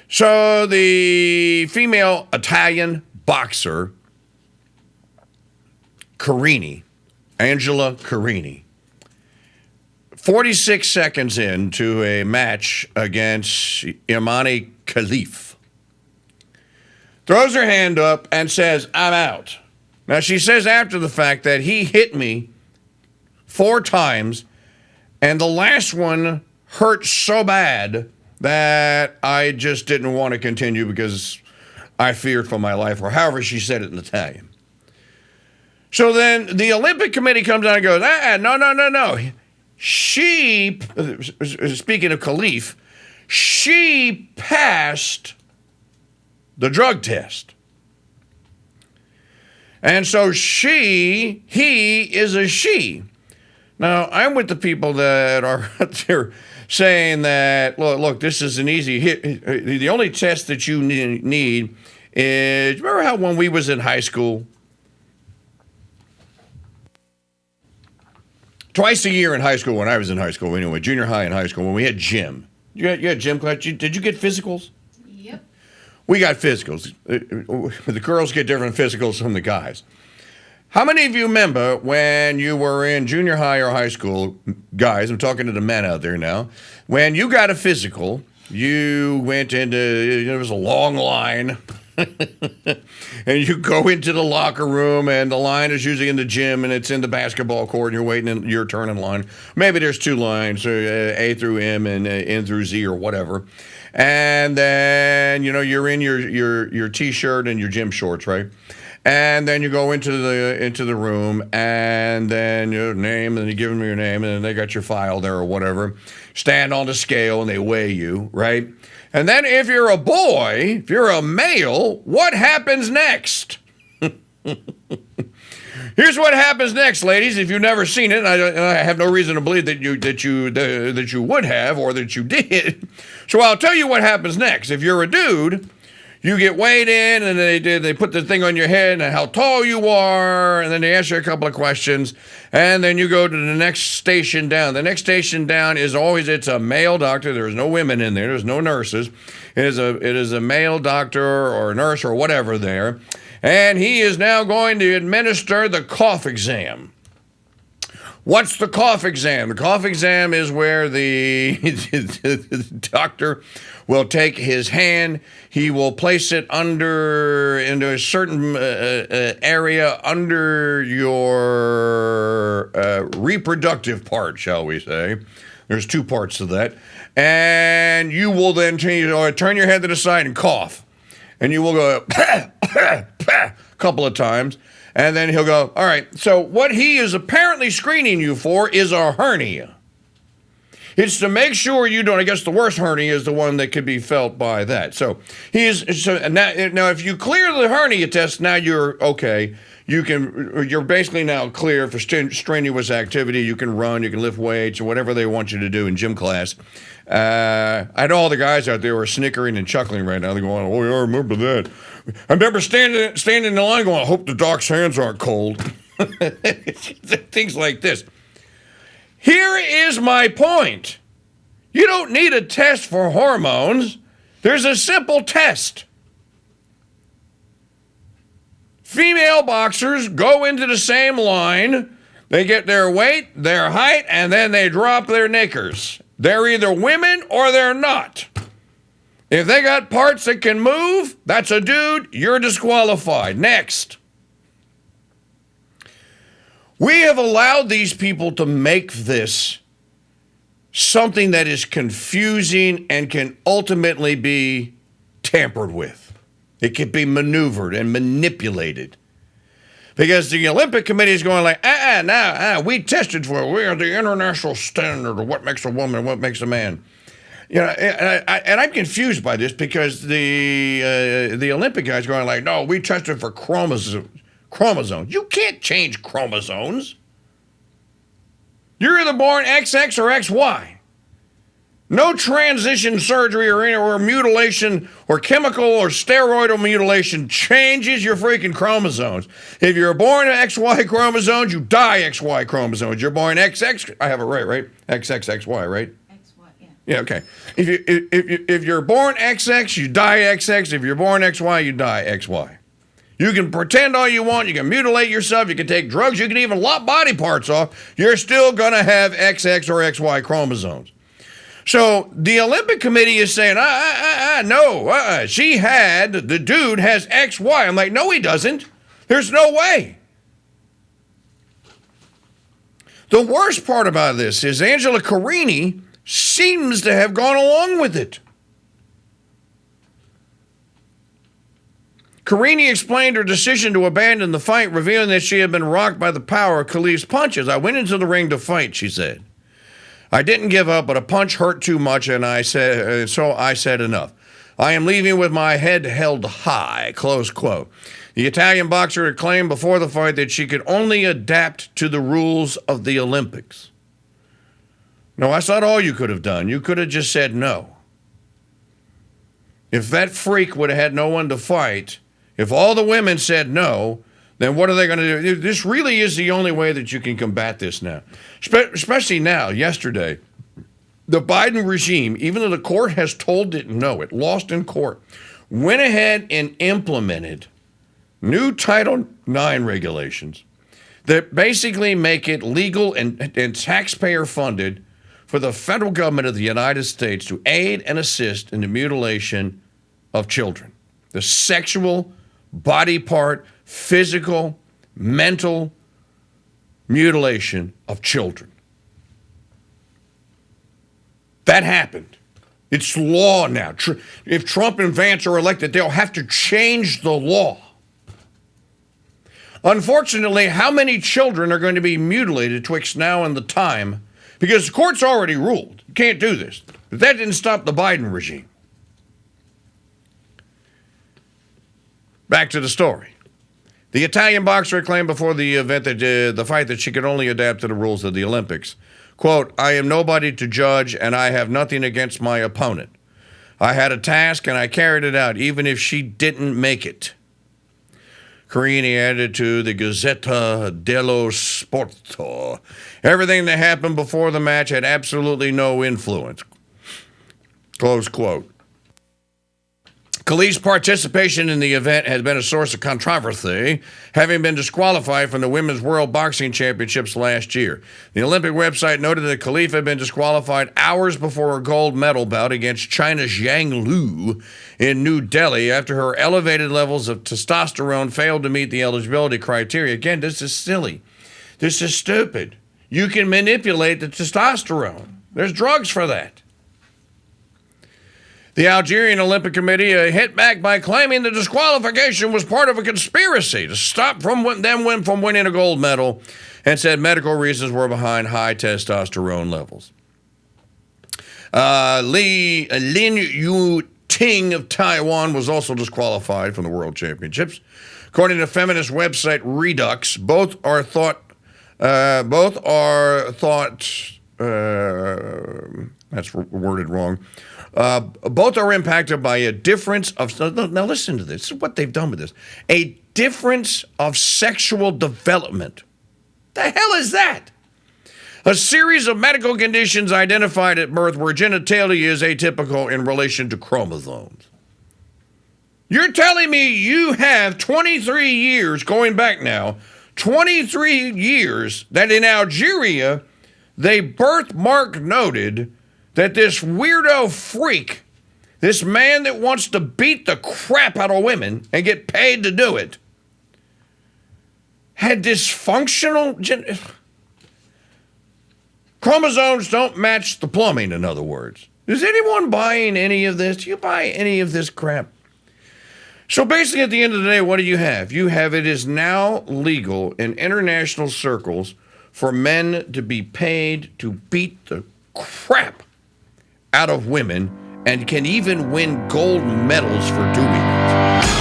So the female Italian boxer, Angela Carini, 46 seconds into a match against Imani Khalif, throws her hand up and says, "I'm out." Now, she says after the fact that he hit me 4 times, and the last one hurt so bad that I just didn't want to continue because I feared for my life, or however she said it in Italian. So then the Olympic Committee comes out and goes, no. She, speaking of Khalif, she passed the drug test. And so he is a she. Now, I'm with the people that are out there saying that, look, this is an easy hit. The only test that you need is, remember how when we was in high school, twice a year in high school, when I was in high school, anyway, junior high and high school, when we had gym. You had gym class. Did you get physicals? Yep. We got physicals. The girls get different physicals from the guys. How many of you remember when you were in junior high or high school, guys, I'm talking to the men out there now, when you got a physical, you went into, there was a long line, and you go into the locker room, and the line is usually in the gym, and it's in the basketball court, and you're waiting your turn in line. Maybe there's 2 lines, A through M and N through Z or whatever. And then, you're in your T-shirt and your gym shorts, right? And then you go into the room, and then your name, and you give them your name, and then they got your file there or whatever. Stand on the scale, and they weigh you, right? And then if you're a boy, if you're a male, what happens next? Here's what happens next, ladies. If you've never seen it, and I have no reason to believe that you would have or that you did. So I'll tell you what happens next. If you're a dude, you get weighed in, and they put the thing on your head and how tall you are, and then they ask you a couple of questions, and then you go to the next station down. The next station down is always, it's a male doctor. There's no women in there. There's no nurses. It is a male doctor or nurse or whatever there, and he is now going to administer the cough exam. What's the cough exam? The cough exam is where the doctor will take his hand, he will place it into a certain area under your reproductive part, shall we say. There's 2 parts to that. And you will then turn your head to the side and cough. And you will go a couple of times. And then he'll go, all right, so what he is apparently screening you for is a hernia. It's to make sure you don't. I guess the worst hernia is the one that could be felt by that. So now if you clear the hernia test, now you're okay. You're basically now clear for strenuous activity. You can run, you can lift weights, or whatever they want you to do in gym class. I know all the guys out there are snickering and chuckling right now. They're going, "Oh yeah, I remember that." I remember standing in the line going, "I hope the doc's hands aren't cold." Things like this. Here is my point. You don't need a test for hormones. There's a simple test. Female boxers go into the same line. They get their weight, their height, and then they drop their knickers. They're either women or they're not. If they got parts that can move, that's a dude, you're disqualified. Next. We have allowed these people to make this something that is confusing and can ultimately be tampered with. It can be maneuvered and manipulated. Because the Olympic Committee is going like, we tested for it. We are the international standard of what makes a woman, what makes a man. And I'm confused by this because the Olympic guys going like, no, we tested for chromosomes. You can't change chromosomes. You're either born XX or XY. No transition surgery or mutilation or chemical or steroidal mutilation changes your freaking chromosomes. If you're born XY chromosomes, you die XY chromosomes. You're born XX, I have it right? XXXY, right? XY, yeah. Yeah, okay. If you're born XX, you die XX. If you're born XY, you die XY. You can pretend all you want. You can mutilate yourself. You can take drugs. You can even lop body parts off. You're still going to have XX or XY chromosomes. So the Olympic Committee is saying, no, the dude has XY. I'm like, no, he doesn't. There's no way. The worst part about this is Angela Carini seems to have gone along with it. Carini explained her decision to abandon the fight, revealing that she had been rocked by the power of Khalif's punches. I went into the ring to fight, she said. I didn't give up, but a punch hurt too much, and so I said enough. I am leaving with my head held high, close quote. The Italian boxer had claimed before the fight that she could only adapt to the rules of the Olympics. No, that's not all you could have done. You could have just said no. If that freak would have had no one to fight, if all the women said no, then what are they going to do? This really is the only way that you can combat this now. Especially now, yesterday, the Biden regime, even though the court has told it no, it lost in court, went ahead and implemented new Title IX regulations that basically make it legal and taxpayer funded for the federal government of the United States to aid and assist in the mutilation of children. The sexual, body part, physical, mental mutilation of children. That happened. It's law now. If Trump and Vance are elected, they'll have to change the law. Unfortunately, how many children are going to be mutilated twixt now and the time? Because the court's already ruled. You can't do this. But that didn't stop the Biden regime. Back to the story. The Italian boxer claimed before the event that the fight that she could only adapt to the rules of the Olympics. Quote, I am nobody to judge, and I have nothing against my opponent. I had a task, and I carried it out, even if she didn't make it. Carini added to the Gazzetta dello Sport. Everything that happened before the match had absolutely no influence. Close quote. Khalif's participation in the event has been a source of controversy, having been disqualified from the Women's World Boxing Championships last year. The Olympic website noted that Khalif had been disqualified hours before her gold medal bout against China's Zhang Lu in New Delhi after her elevated levels of testosterone failed to meet the eligibility criteria. Again, this is silly. This is stupid. You can manipulate the testosterone. There's drugs for that. The Algerian Olympic Committee hit back by claiming the disqualification was part of a conspiracy to stop them from winning a gold medal, and said medical reasons were behind high testosterone levels. Lin Yu Ting of Taiwan was also disqualified from the World Championships. According to feminist website Redux, both are thought that's worded wrong. Both are impacted by a difference of, now listen to this. This is what they've done with this. A difference of sexual development. The hell is that? A series of medical conditions identified at birth where genitalia is atypical in relation to chromosomes. You're telling me you have 23 years, going back now, 23 years that in Algeria, they birthmark noted that this weirdo freak, this man that wants to beat the crap out of women and get paid to do it, had dysfunctional chromosomes don't match the plumbing, in other words. Is anyone buying any of this? Do you buy any of this crap? So basically, at the end of the day, what do you have? You have it is now legal in international circles for men to be paid to beat the crap out of women and can even win gold medals for doing it.